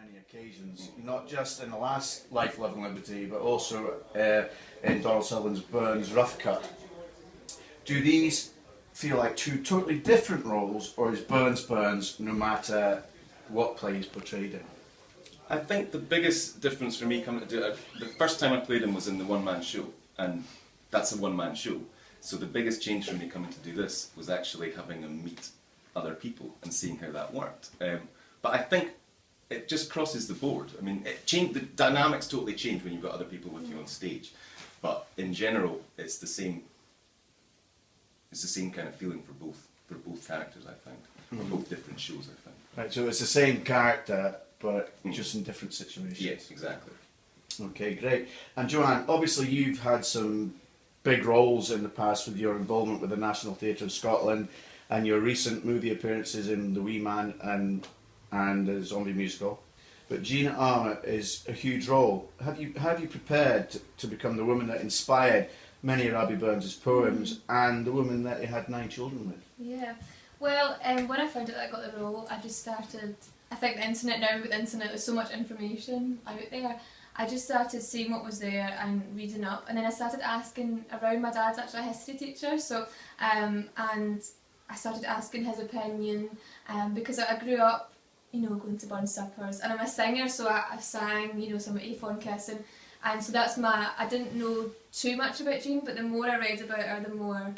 many occasions, not just in the last Life, Love and Liberty, but also in Donald Sutherland's Burns Rough Cut. Do these feel like two totally different roles, or is Burns Burns no matter what play is portrayed in? I think the biggest difference for me coming to do it, the first time I played him was in the one-man show, and that's a one-man show. So the biggest change for me coming to do this was actually having him meet other people and seeing how that worked. But I think it just crosses the board. I mean, the dynamics totally change when you've got other people with you on stage. But in general, it's the same kind of feeling for both characters, I think, for both different shows, I think. Right, so it's the same character, but just in different situations. Yes, exactly. Okay, great. And Joanne, obviously you've had some big roles in the past with your involvement with the National Theatre of Scotland and your recent movie appearances in The Wee Man and the Zombie Musical. But Jean Armour is a huge role. Have you prepared to become the woman that inspired many of Rabbie Burns' poems and the woman that he had 9 children with? Yeah. Well, when I found out that I got the role, I just started, I think the internet now, with the internet there's so much information out there, I just started seeing what was there and reading up, and then I started asking around. My dad's actually a history teacher, so and I started asking his opinion, because I grew up, you know, going to Burns suppers, and I'm a singer, so I sang, you know, some Aphon Kissing, and so that's I didn't know too much about Jean, but the more I read about her, the more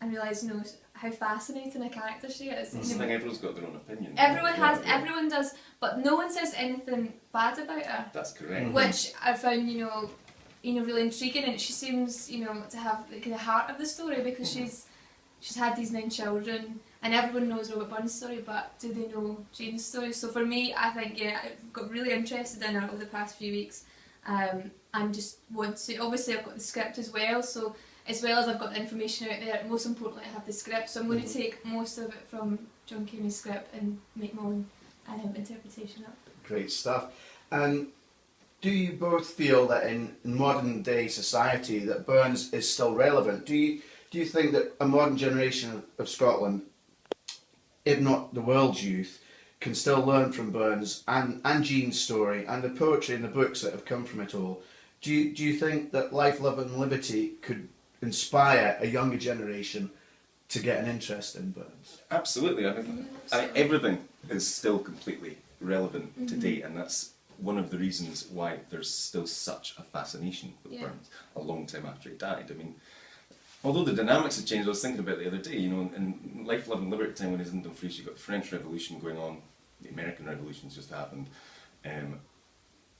I realised, you know, how fascinating a character she is. That's the thing, everyone's got their own opinion. Everyone does, but no one says anything bad about her. That's correct. Which I found, you know, really intriguing, and she seems, you know, to have the heart of the story, because she's had these 9 children, and everyone knows Robert Burns' story, but do they know Jean's story? So for me, I think, yeah, I've got really interested in her over the past few weeks, and just want to, obviously I've got the script as well, so as well as I've got the information out there, most importantly I have the script, so I'm going to take most of it from John Cairney's script and make my own interpretation up. Great stuff. And do you both feel that in modern day society that Burns is still relevant? Do you think that a modern generation of Scotland, if not the world's youth, can still learn from Burns and Jean's story and the poetry and the books that have come from it all? Do you think that Life, Love and Liberty could inspire a younger generation to get an interest in Burns? Absolutely. I mean, everything is still completely relevant today, and that's one of the reasons why there's still such a fascination with Burns a long time after he died. I mean, although the dynamics have changed, I was thinking about it the other day, you know, in Life, Love and Liberty time when he was in Dumfries, you got the French Revolution going on, the American Revolution's just happened.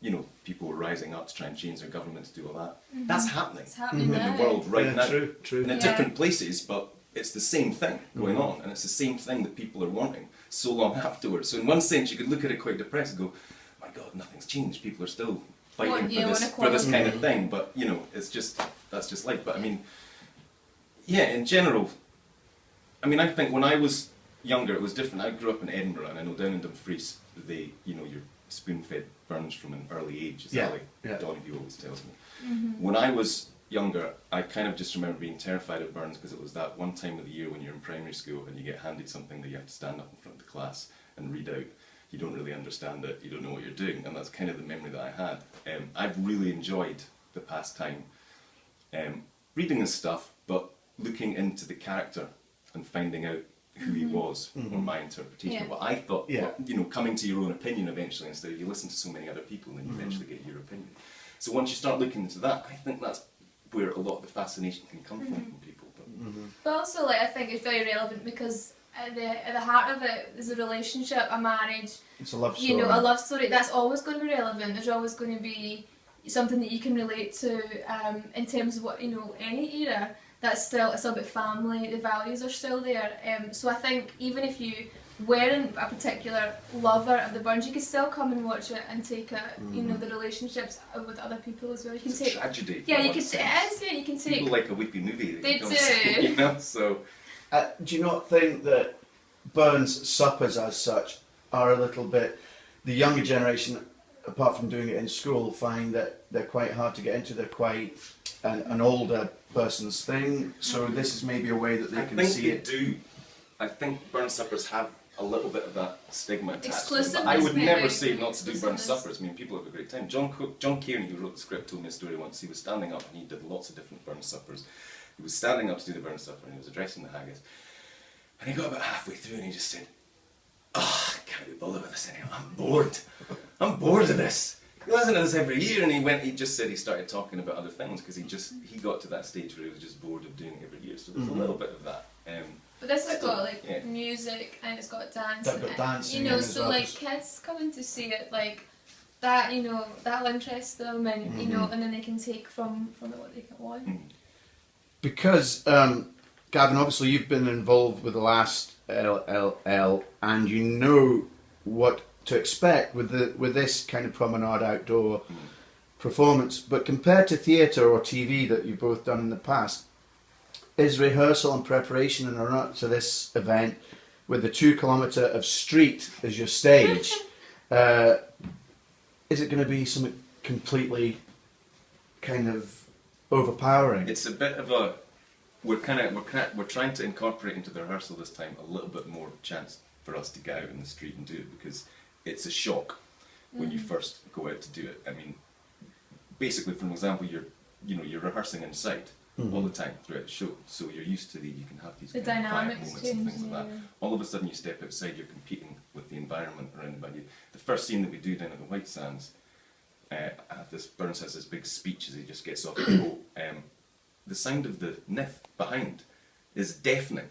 You know, people were rising up to try and change their government to do all that. That's happening, in the world right now. True. In different places, but it's the same thing going on, and it's the same thing that people are wanting so long afterwards. So in one sense, you could look at it quite depressed and go, my God, nothing's changed. People are still fighting for this kind of thing. But you know, that's just life. But I mean, yeah, in general, I mean, I think when I was younger, it was different. I grew up in Edinburgh, and I know down in Dumfries, you know, you're spoon-fed Burns from an early age, as Ali Donoghue always tells me. When I was younger, I kind of just remember being terrified of Burns because it was that one time of the year when you're in primary school and you get handed something that you have to stand up in front of the class and read out. You don't really understand it, you don't know what you're doing, and that's kind of the memory that I had. I've really enjoyed the past time reading this stuff, but looking into the character and finding out who he was, or my interpretation of what I thought, well, you know, coming to your own opinion eventually, instead of you listen to so many other people and then you eventually get your opinion. So once you start looking into that, I think that's where a lot of the fascination can come from people. But also, like, I think it's very relevant because at the heart of it is a relationship, a marriage. It's a love story. You know, a love story. That's always going to be relevant. There's always going to be something that you can relate to in terms of what, you know, any era. That's still, it's all about family, the values are still there. So I think even if you weren't a particular lover of the Burns, you could still come and watch it and take it, you know, the relationships with other people as well. You can it's take a tragedy. Yeah, you can. It is. Yeah, you can take. People like a weepy movie. They do. You know, so. Do you not think that Burns suppers as such are a little bit, the younger generation, apart from doing it in school, find that they're quite hard to get into, they're quite an older person's thing, so this is maybe a way that they can see it? I think Burns suppers have a little bit of that stigma attached to it. Exclusiveness, But I would maybe. never say not to do burn Exclusiveness. suppers. I mean, people have a great time. John Cairney, who wrote the script, told me a story once. He was standing up and he did lots of different burn suppers. He was standing up to do the burn supper and he was addressing the haggis. And he got about halfway through and he just said, "Oh, I can't be bothered with this anymore. I'm bored. I'm bored of this. He listens to this every year." And he just said he started talking about other things because he got to that stage where he was just bored of doing it every year. So there's a little bit of that. But this has got like music and it's got dancing. That got dancing, you know, in as so well. like kids coming to see it, like that, you know, that'll interest them, and you know, and then they can take from it what they want. Because Gavin, obviously you've been involved with the last LLL, and you know what to expect with this kind of promenade outdoor performance. But compared to theatre or TV that you've both done in the past, is rehearsal and preparation in a run up to this event with the 2 kilometre of street as your stage, is it going to be something completely kind of overpowering? It's a bit of a we're trying to incorporate into the rehearsal this time a little bit more chance for us to get out in the street and do it, because it's a shock when you first go out to do it. I mean, basically, for example, you're rehearsing inside all the time throughout the show, so you're used to you can have these The kind of quiet dynamics moments and things like that. change, All of a sudden, you step outside, you're competing with the environment around about you. The first scene that we do down at the White Sands, Burns has this big speech as he just gets off the boat. The sound of the nith behind is deafening.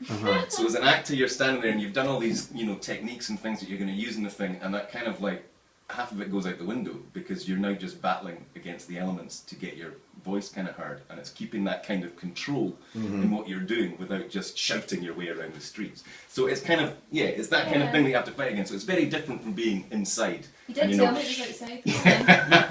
So as an actor, you're standing there and you've done all these, techniques and things that you're going to use in the thing, and that kind of like half of it goes out the window because you're now just battling against the elements to get your voice kind of heard, and it's keeping that kind of control in what you're doing without just shouting your way around the streets. So it's kind of, it's that kind of thing that you have to fight against. So it's very different from being inside. You did tell me it was outside.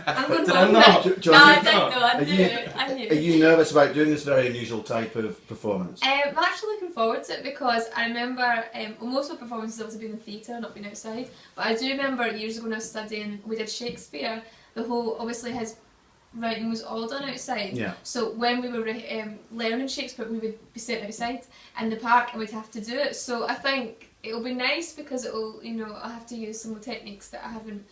I'm going Did home I now. not? No, John, I didn't know. I Are knew you- it. I knew Are it. you nervous about doing this very unusual type of performance? I'm actually looking forward to it because I remember, well, most of my performances have obviously been in theatre, not been outside, but I do remember years ago when I was studying, we did Shakespeare, obviously his writing was all done outside. Yeah. So when we were learning Shakespeare, we would be sitting outside in the park and we'd have to do it. So I think it'll be nice because it'll, I'll have to use some of the techniques that I haven't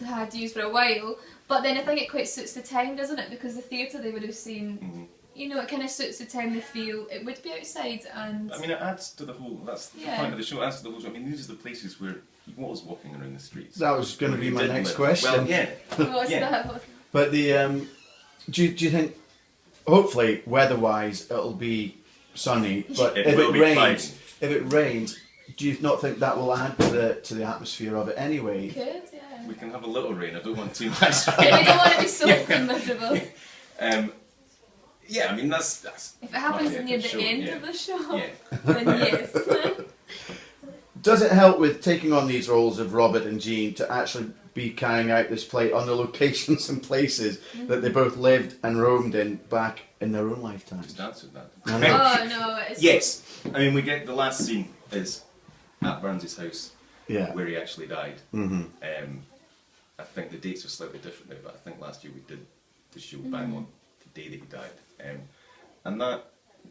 had to use for a while. But then I think it quite suits the time, doesn't it? Because the theatre they would have seen, it kind of suits the time they feel it would be outside. And I mean, it adds to the whole, that's the point of the show, it adds to the whole show. I mean, these are the places where he was walking around the streets. That was going to be He my did next live. question. Well, yeah. what's Yeah. that? But do you think, hopefully, weather-wise, it'll be sunny, but It if will it be rains, do you not think that will add to the atmosphere of it anyway? Could, yeah. We can have a little rain, I don't want too much. But we don't want to be soaked and miserable. Yeah, I mean, that's If it happens part of near the show, end yeah. of the show, Yeah. then yes. Does it help with taking on these roles of Robert and Jean to actually be carrying out this play on the locations and places that they both lived and roamed in back in their own lifetimes? Just answered that. I know. Oh no, it's Yes, I mean, we get the last scene is at Burns' house Yeah. where he actually died. Mm-hmm. I think the dates are slightly different now, but I think last year we did the show bang on the day that he died. And that,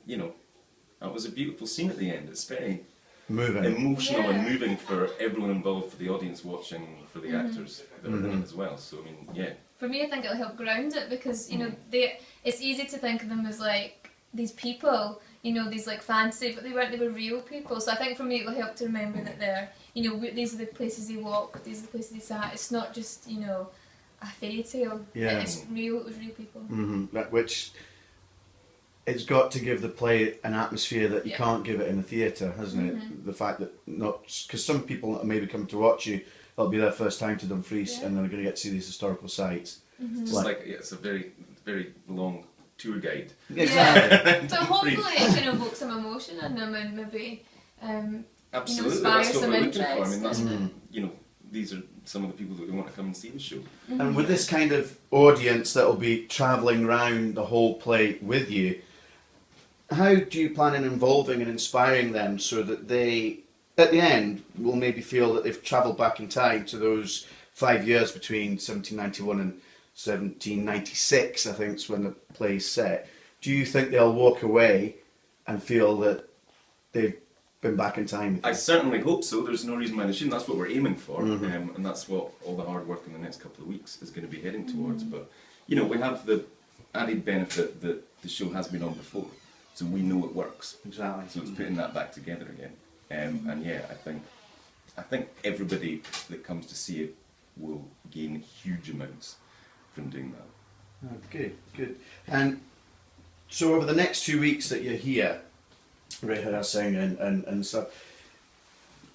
that was a beautiful scene at the end. It's very Moving. emotional and Yeah. moving for everyone involved, for the audience watching, for the actors that are in it as well. So, I mean, yeah. For me, I think it'll help ground it because it's easy to think of them as like these people, these like fantasy, but they weren't. They were real people. So I think for me, it'll help to remember that they're, these are the places they walked, these are the places they sat. It's not just a fairy tale. Yeah. It's real. It was real people. Which it's got to give the play an atmosphere that you can't give it in a theatre, hasn't it? The fact that because some people that maybe come to watch you, it'll be their first time to Dumfries and they're going to get to see these historical sites. Just like it's a very, very long tour guide. Exactly. So hopefully it can evoke some emotion in them and maybe Absolutely, inspire that's what some we're looking for. I interest. mean, that's these are some of the people that we want to come and see the show. And with this kind of audience that will be travelling round the whole play with you, how do you plan on involving and inspiring them so that they, at the end, will maybe feel that they've travelled back in time to those 5 years between 1791 and 1796, I think is when the play's set. Do you think they'll walk away and feel that they've been back in time. I certainly hope so. There's no reason why they shouldn't. That's what we're aiming for, and that's what all the hard work in the next couple of weeks is going to be heading towards. But you know, we have the added benefit that the show has been on before, so we know it works. Exactly. So it's putting that back together again. And yeah, I think everybody that comes to see it will gain huge amounts from doing that. Oh, good, good. And so over the next 2 weeks that you're here, rehearsing and stuff,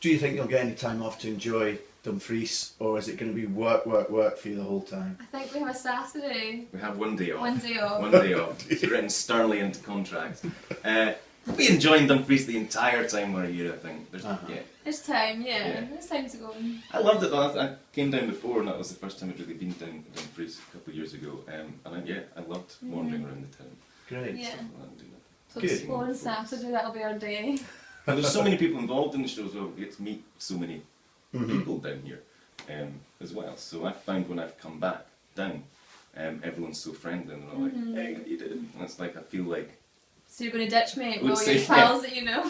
do you think you'll get any time off to enjoy Dumfries, or is it going to be work for you the whole time? I think we have a Saturday. We have 1 day off. 1 day off. 1 day off. It's written sternly into contract. We'll be enjoying Dumfries the entire time we're here, I think. Yeah. It's time, yeah. It's time to go. I loved it though. I came down before, and that was the first time I'd really been down Dumfries a couple of years ago. And I loved wandering around the town. Great. Yeah. Stuff like that and doing that. So Good. exploring Saturday, that'll be our day. And there's so many people involved in the show as well. We get to meet so many people down here as well. So I've found when I've come back down, everyone's so friendly and they're all like, hey, how you doing? And it's like, I feel like... So you're going to ditch me Would with all say, your pals that you know?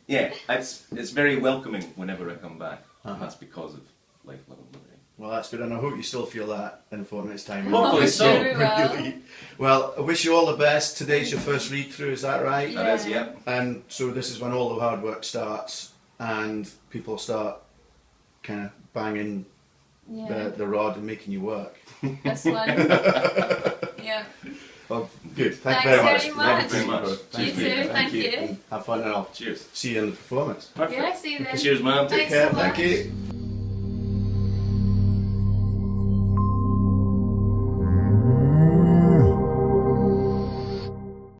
Yeah, it's very welcoming whenever I come back. And that's because of Life, Love and Liberty. Well, that's good, and I hope you still feel that in a fortnight's time. Hopefully so. Well. Well, I wish you all the best. Today's your first read-through, is that right? Yeah. That is, yeah. And so this is when all the hard work starts and people start kind of banging the rod and making you work. This one. Yeah. Well, good. Thanks Thank you very much. very much. Thank you very much. You Cheers, too, mate. thank you. Have fun and I'll Cheers. see you in the performance. Perfect. Yeah, see you then. Cheers, man. Thanks Take care. so much. Thank you.